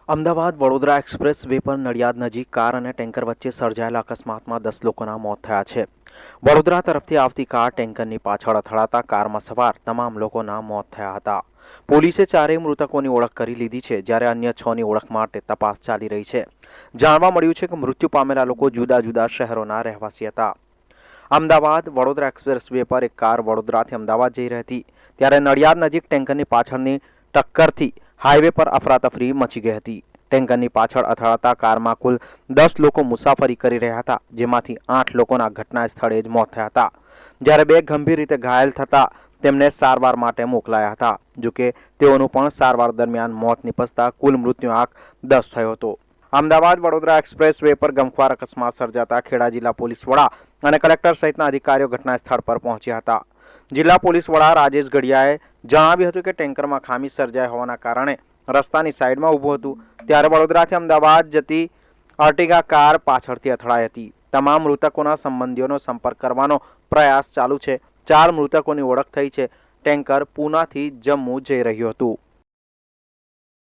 Ahmedabad Vadodara express way પર નડિયાદ નજીક car અને ટેન્કર વચ્ચે સર્જાયેલા અકસ્માતમાં 10 લોકોના મોત થયા છે। વડોદરા તરફથી આવતી કાર ટેન્કરની પાછળ અથડાતા કારમાં સવાર તમામ લોકોના મોત થયા હતા। પોલીસે ચારેય મૃતકોની ઓળખ કરી લીધી છે, જ્યારે અન્ય 6ની ઓળખ માટે તપાસ ચાલી રહી છે। જાણવા મળ્યું છે કે મૃત્યુ પામેલા લોકો જુદા જુદા શહેરોના રહેવાસી હતા। અમદાવાદ વડોદરા એક્સપ્રેસ વે પર એક કાર વડોદરાથી અમદાવાદ જઈ રહી હતી, ત્યારે નડિયાદ નજીક ટેન્કરની પાછળની ટક્કરથી હાઈવે પર અફરાતફરી મચી ગઈ હતી। ટેન્કરની પાછળ અથડાતા કારમાં કુલ 10 લોકો મુસાફરી કરી રહ્યા હતા, જેમાંથી 8 લોકોના ઘટના સ્થળે જ મોત થયા હતા, જ્યારે 2 ગંભીર રીતે ઘાયલ થતા તેમને સારવાર માટે મોકલાયા હતા। જોકે તેઓનું પણ સારવાર દરમિયાન મોત નિપજતા કુલ મૃત્યુઆંક 10 થયો હતો। અમદાવાદ વડોદરા એક્સપ્રેસ વે પર ગમખ્વાર અકસ્માત સર્જાતા ખેડા જિલ્લા પોલીસ વડા અને કલેક્ટર સહિતના અધિકારીઓ ઘટના સ્થળ પર પહોંચ્યા હતા। જિલ્લા પોલીસ વડા રાજેશ ગઢિયાએ જણાવ્યું હતું કે ટેન્કરમાં ખામી સર્જાઈ હોવાના કારણે રસ્તાની સાઈડમાં ઊભું હતું, ત્યારે વડોદરાથી અમદાવાદ જતી અર્ટિગા કાર પાછળથી અથડાઈ હતી। તમામ મૃતકોના સંબંધીઓનો સંપર્ક કરવાનો પ્રયાસ ચાલુ છે। 4 મૃતકોની ઓળખ થઈ છે। ટેન્કર પૂનાથી જમ્મુ જઈ રહ્યું હતું।